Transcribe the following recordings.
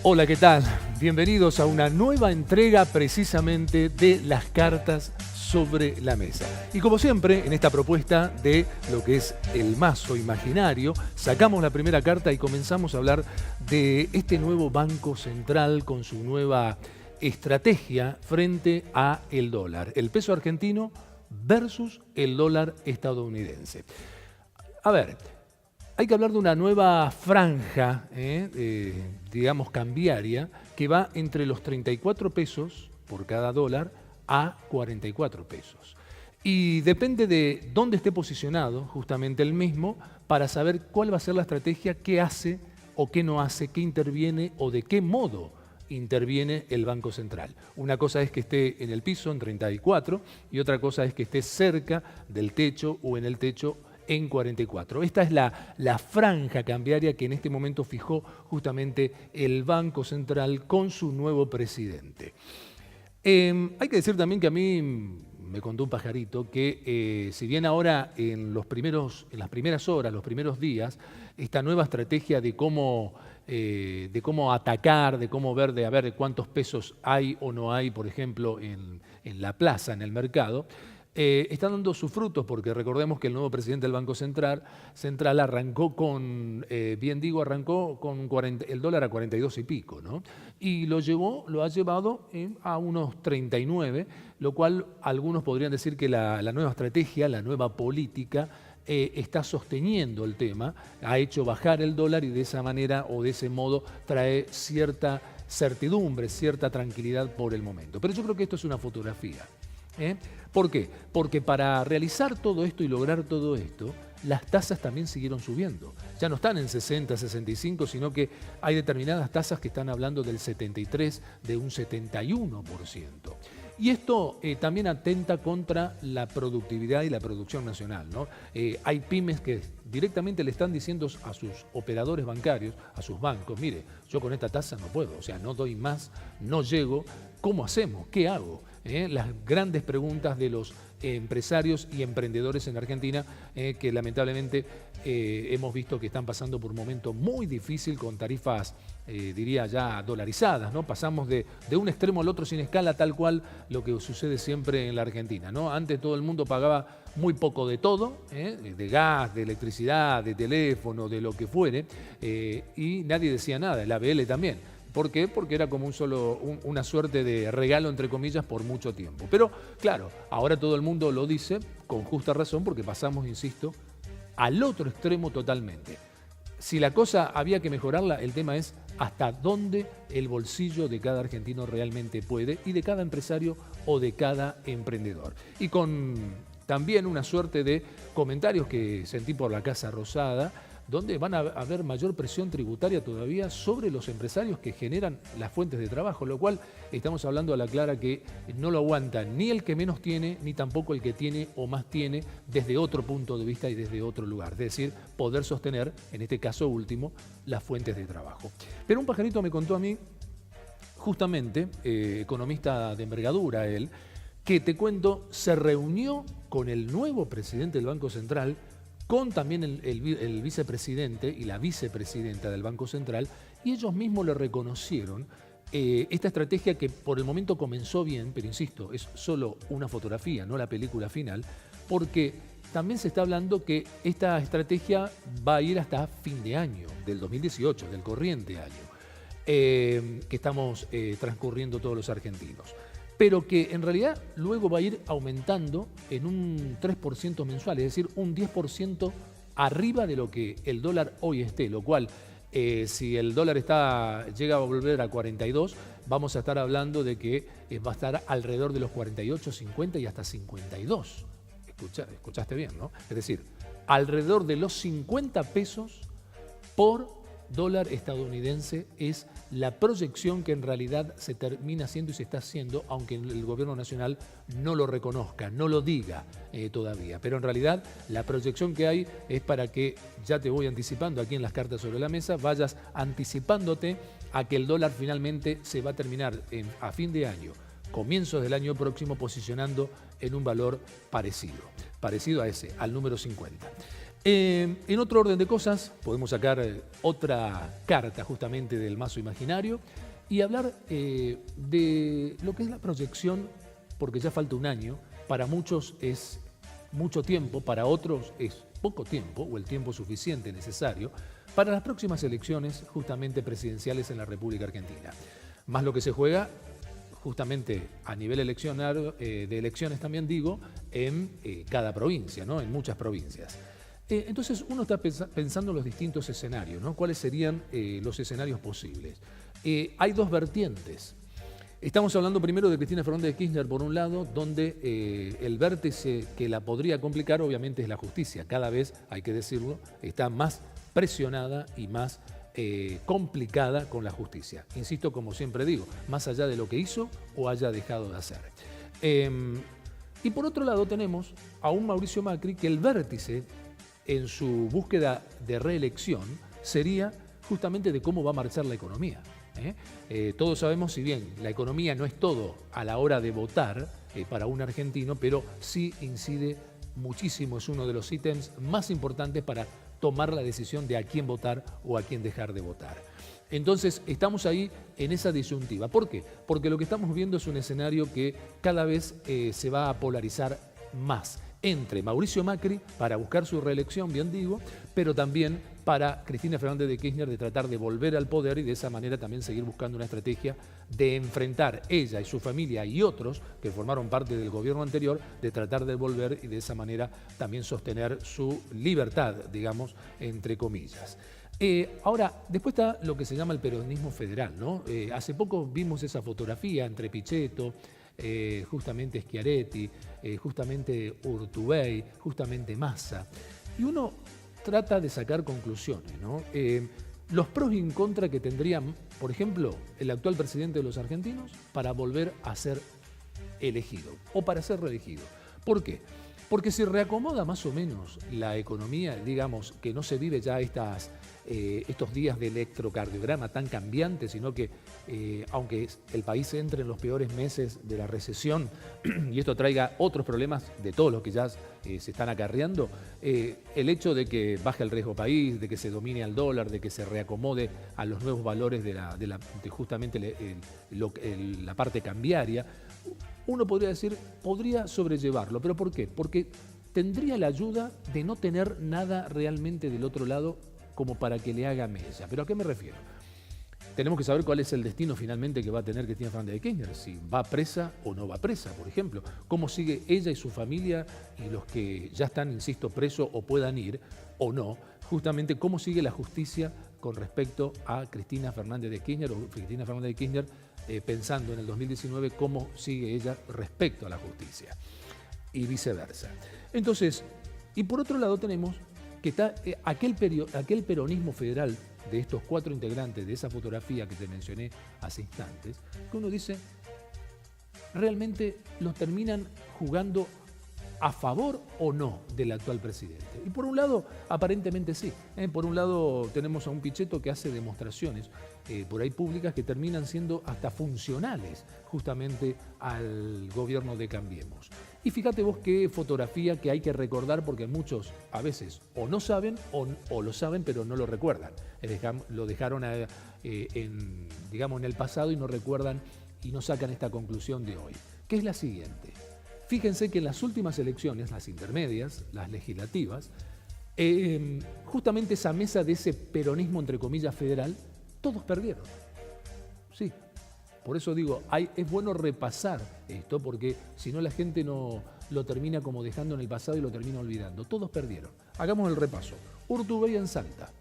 Hola, ¿qué tal? Bienvenidos a una nueva entrega precisamente de las cartas sobre la mesa. Y como siempre, en esta propuesta de lo que es el mazo imaginario, sacamos la primera carta y comenzamos a hablar de este nuevo Banco Central con su nueva estrategia frente a el dólar. El peso argentino versus el dólar estadounidense. A ver, hay que hablar de una nueva franja, digamos, cambiaria, que va entre los 34 pesos por cada dólar a 44 pesos. Y depende de dónde esté posicionado justamente el mismo para saber cuál va a ser la estrategia, qué hace o qué no hace, qué interviene o de qué modo interviene el Banco Central. Una cosa es que esté en el piso, en 34, y otra cosa es que esté cerca del techo o en el techo en 44. Esta es la franja cambiaria que en este momento fijó justamente el Banco Central con su nuevo presidente. Hay que decir también que a mí me contó un pajarito que si bien ahora en las primeras horas, los primeros días, esta nueva estrategia de cómo atacar, de cómo ver, de a ver cuántos pesos hay o no hay, por ejemplo, en la plaza, en el mercado, está dando sus frutos, porque recordemos que el nuevo presidente del Banco Central arrancó con, arrancó con el dólar a 42 y pico, ¿no? Y lo ha llevado a unos 39, lo cual algunos podrían decir que la nueva estrategia, la nueva política, está sosteniendo el tema, ha hecho bajar el dólar y de esa manera o de ese modo trae cierta certidumbre, cierta tranquilidad por el momento. Pero yo creo que esto es una fotografía. ¿Por qué? Porque para realizar todo esto y lograr todo esto, las tasas también siguieron subiendo. Ya no están en 60, 65, sino que hay determinadas tasas que están hablando del 73, de un 71%. Y esto también atenta contra la productividad y la producción nacional, ¿no? Hay pymes que directamente le están diciendo a sus operadores bancarios, a sus bancos, mire, yo con esta tasa no puedo, o sea, no doy más, no llego, ¿cómo hacemos? ¿Qué hago? Las grandes preguntas de los empresarios y emprendedores en Argentina que lamentablemente hemos visto que están pasando por un momento muy difícil con tarifas, diría ya dolarizadas, ¿no? Pasamos de un extremo al otro sin escala, tal cual lo que sucede siempre en la Argentina, ¿no? Antes todo el mundo pagaba muy poco de todo, de gas, de electricidad, de teléfono, de lo que fuere, y nadie decía nada, el ABL también. ¿Por qué? Porque era como una suerte de regalo, entre comillas, por mucho tiempo. Pero, claro, ahora todo el mundo lo dice con justa razón porque pasamos, insisto, al otro extremo totalmente. Si la cosa había que mejorarla, el tema es hasta dónde el bolsillo de cada argentino realmente puede y de cada empresario o de cada emprendedor. Y con también una suerte de comentarios que sentí por la Casa Rosada, donde van a haber mayor presión tributaria todavía sobre los empresarios que generan las fuentes de trabajo, lo cual estamos hablando a la clara que no lo aguanta ni el que menos tiene, ni tampoco el que tiene o más tiene desde otro punto de vista y desde otro lugar, es decir, poder sostener, en este caso último, las fuentes de trabajo. Pero un pajarito me contó a mí, justamente, economista de envergadura él, que te cuento, se reunió con el nuevo presidente del Banco Central, con también el vicepresidente y la vicepresidenta del Banco Central, y ellos mismos le reconocieron esta estrategia que por el momento comenzó bien, pero insisto, es solo una fotografía, no la película final, porque también se está hablando que esta estrategia va a ir hasta fin de año, del 2018, del corriente año, que estamos transcurriendo todos los argentinos. Pero que en realidad luego va a ir aumentando en un 3% mensual, es decir, un 10% arriba de lo que el dólar hoy esté, lo cual, si el dólar llega a volver a 42, vamos a estar hablando de que va a estar alrededor de los 48, 50 y hasta 52. Escuchaste bien, ¿no? Es decir, alrededor de los 50 pesos por dólar estadounidense es la proyección que en realidad se termina haciendo y se está haciendo, aunque el gobierno nacional no lo reconozca, no lo diga todavía. Pero en realidad la proyección que hay es para que, ya te voy anticipando aquí en las cartas sobre la mesa, vayas anticipándote a que el dólar finalmente se va a terminar a fin de año, comienzos del año próximo, posicionando en un valor parecido a ese, al número 50. En otro orden de cosas, podemos sacar otra carta justamente del mazo imaginario y hablar de lo que es la proyección, porque ya falta un año. Para muchos es mucho tiempo, para otros es poco tiempo o el tiempo suficiente necesario para las próximas elecciones justamente presidenciales en la República Argentina. Más lo que se juega justamente a nivel eleccionario, de elecciones también digo, en cada provincia, ¿no? En muchas provincias. Entonces uno está pensando en los distintos escenarios, ¿no? ¿Cuáles serían los escenarios posibles? Hay dos vertientes. Estamos hablando primero de Cristina Fernández de Kirchner, por un lado, donde el vértice que la podría complicar obviamente es la justicia. Cada vez, hay que decirlo, está más presionada y más complicada con la justicia. Insisto, como siempre digo, más allá de lo que hizo o haya dejado de hacer. Y por otro lado tenemos a un Mauricio Macri que el vértice en su búsqueda de reelección sería justamente de cómo va a marchar la economía. Todos sabemos, si bien la economía no es todo a la hora de votar para un argentino, pero sí incide muchísimo, es uno de los ítems más importantes para tomar la decisión de a quién votar o a quién dejar de votar. Entonces estamos ahí en esa disyuntiva. ¿Por qué? Porque lo que estamos viendo es un escenario que cada vez se va a polarizar más entre Mauricio Macri para buscar su reelección, bien digo, pero también para Cristina Fernández de Kirchner de tratar de volver al poder y de esa manera también seguir buscando una estrategia de enfrentar ella y su familia y otros que formaron parte del gobierno anterior, de tratar de volver y de esa manera también sostener su libertad, digamos, entre comillas. Ahora, después está lo que se llama el peronismo federal, ¿no? Hace poco vimos esa fotografía entre Pichetto, justamente Schiaretti, justamente Urtubey, justamente Massa. Y uno trata de sacar conclusiones, ¿no? Los pros y en contra que tendrían, por ejemplo, el actual presidente de los argentinos para volver a ser elegido o para ser reelegido. ¿Por qué? Porque si reacomoda más o menos la economía, digamos que no se vive ya estos días de electrocardiograma tan cambiante, sino que aunque el país entre en los peores meses de la recesión y esto traiga otros problemas de todos los que ya se están acarreando, el hecho de que baje el riesgo país, de que se domine al dólar, de que se reacomode a los nuevos valores de justamente la parte cambiaria, uno podría decir, podría sobrellevarlo. ¿Pero por qué? Porque tendría la ayuda de no tener nada realmente del otro lado como para que le haga mella. ¿Pero a qué me refiero? Tenemos que saber cuál es el destino finalmente que va a tener Cristina Fernández de Kirchner, si va presa o no va presa, por ejemplo. Cómo sigue ella y su familia y los que ya están, insisto, presos o puedan ir o no. Justamente cómo sigue la justicia con respecto a Cristina Fernández de Kirchner o Cristina Fernández de Kirchner pensando en el 2019 cómo sigue ella respecto a la justicia y viceversa. Entonces, y por otro lado tenemos que está aquel peronismo federal de estos 4 integrantes de esa fotografía que te mencioné hace instantes, que uno dice, realmente los terminan jugando a favor o no del actual presidente. Y por un lado, aparentemente sí. Por un lado tenemos a un Pichetto que hace demostraciones por ahí públicas que terminan siendo hasta funcionales justamente al gobierno de Cambiemos. Y fíjate vos qué fotografía que hay que recordar porque muchos a veces o no saben o lo saben pero no lo recuerdan. Lo dejaron digamos, en el pasado y no recuerdan y no sacan esta conclusión de hoy, que es la siguiente. Fíjense que en las últimas elecciones, las intermedias, las legislativas, justamente esa mesa de ese peronismo, entre comillas, federal, todos perdieron. Sí, por eso digo, es bueno repasar esto, porque si no la gente no lo termina como dejando en el pasado y lo termina olvidando. Todos perdieron. Hagamos el repaso. Urtubey en Salta.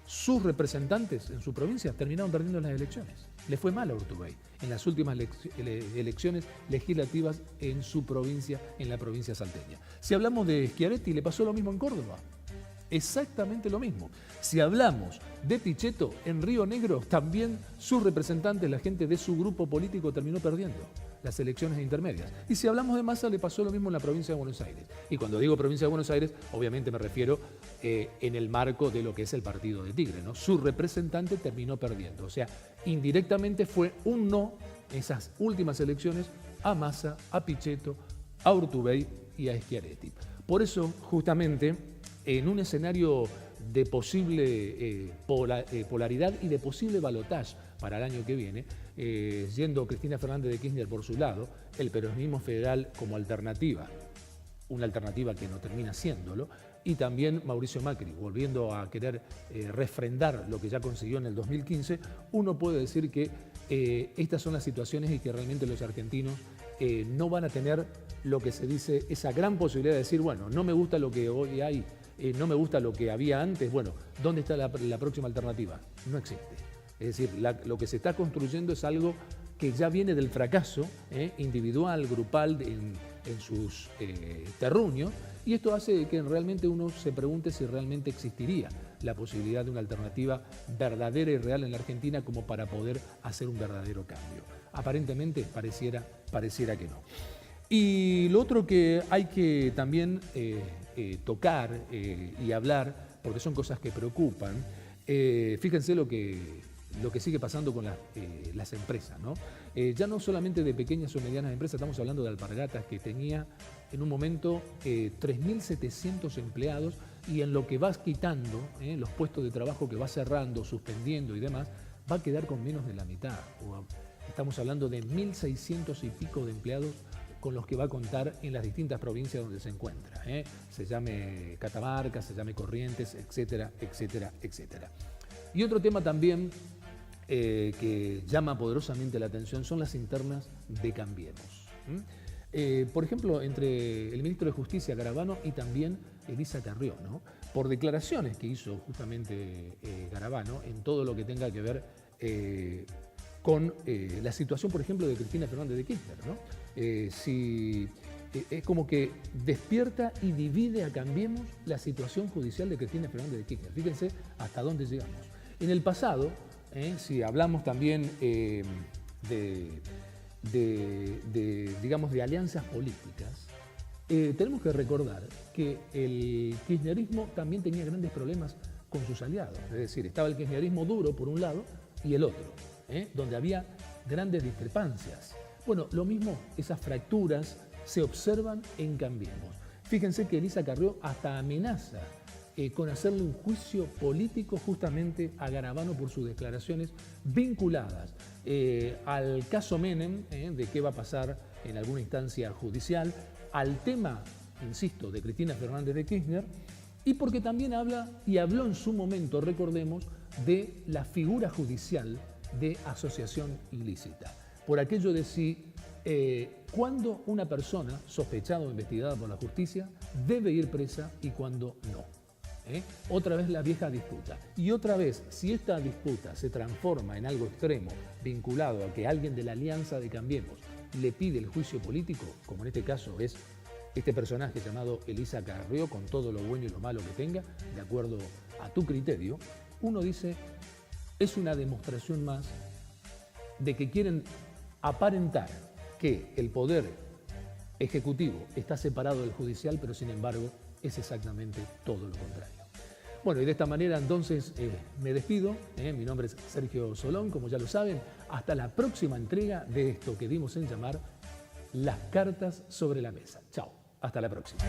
Sus representantes en su provincia terminaron perdiendo las elecciones. Le fue mal a Urtubey en las últimas elecciones legislativas en su provincia, en la provincia salteña. Si hablamos de Schiaretti, le pasó lo mismo en Córdoba. Exactamente lo mismo. Si hablamos de Pichetto, en Río Negro, también sus representantes, la gente de su grupo político, terminó perdiendo las elecciones intermedias. Y si hablamos de Massa, le pasó lo mismo en la provincia de Buenos Aires. Y cuando digo provincia de Buenos Aires, obviamente me refiero en el marco de lo que es el partido de Tigre, ¿no? Su representante terminó perdiendo. O sea, indirectamente fue un no, esas últimas elecciones, a Massa, a Pichetto, a Urtubey y a Schiaretti. Por eso, justamente, en un escenario de posible polaridad y de posible balotaje para el año que viene, yendo Cristina Fernández de Kirchner por su lado, el peronismo federal como alternativa, una alternativa que no termina siéndolo, y también Mauricio Macri, volviendo a querer refrendar lo que ya consiguió en el 2015, uno puede decir que estas son las situaciones y que realmente los argentinos no van a tener lo que se dice, esa gran posibilidad de decir, bueno, no me gusta lo que hoy hay, no me gusta lo que había antes, bueno, ¿dónde está la próxima alternativa? No existe. Es decir, lo que se está construyendo es algo que ya viene del fracaso individual, grupal, en sus terruños, y esto hace que realmente uno se pregunte si realmente existiría la posibilidad de una alternativa verdadera y real en la Argentina como para poder hacer un verdadero cambio. Aparentemente pareciera que no. Y lo otro que hay que también tocar y hablar, porque son cosas que preocupan, fíjense lo que sigue pasando con las empresas, ¿no? Ya no solamente de pequeñas o medianas empresas, estamos hablando de Alpargatas, que tenía en un momento 3.700 empleados, y en lo que vas quitando, los puestos de trabajo que va cerrando, suspendiendo y demás, va a quedar con menos de la mitad. Estamos hablando de 1.600 y pico de empleados con los que va a contar en las distintas provincias donde se encuentra. Se llame Catamarca, se llame Corrientes, etcétera, etcétera, etcétera. Y otro tema también que llama poderosamente la atención son las internas de Cambiemos. Por ejemplo, entre el ministro de Justicia, Garabano, y también Elisa Carrió, ¿no? Por declaraciones que hizo justamente Garabano en todo lo que tenga que ver con la situación, por ejemplo, de Cristina Fernández de Kirchner, ¿no? Es como que despierta y divide a Cambiemos la situación judicial de Cristina Fernández de Kirchner. Fíjense hasta dónde llegamos. En el pasado, si hablamos también digamos, de alianzas políticas, tenemos que recordar que el kirchnerismo también tenía grandes problemas con sus aliados. Es decir, estaba el kirchnerismo duro por un lado y el otro, donde había grandes discrepancias. Bueno, lo mismo, esas fracturas se observan en Cambiemos. Fíjense que Elisa Carrió hasta amenaza con hacerle un juicio político justamente a Garabano por sus declaraciones vinculadas al caso Menem, de qué va a pasar en alguna instancia judicial, al tema, insisto, de Cristina Fernández de Kirchner, y porque también habla y habló en su momento, recordemos, de la figura judicial de asociación ilícita. Por aquello de si cuando una persona sospechada o investigada por la justicia debe ir presa y cuando no. Otra vez la vieja disputa. Y otra vez, si esta disputa se transforma en algo extremo, vinculado a que alguien de la alianza de Cambiemos le pide el juicio político, como en este caso es este personaje llamado Elisa Carrió, con todo lo bueno y lo malo que tenga, de acuerdo a tu criterio, uno dice, es una demostración más de que quieren aparentar que el poder ejecutivo está separado del judicial, pero sin embargo es exactamente todo lo contrario. Bueno, y de esta manera entonces me despido. Mi nombre es Sergio Solón, como ya lo saben. Hasta la próxima entrega de esto que dimos en llamar Las Cartas sobre la Mesa. Chao, hasta la próxima.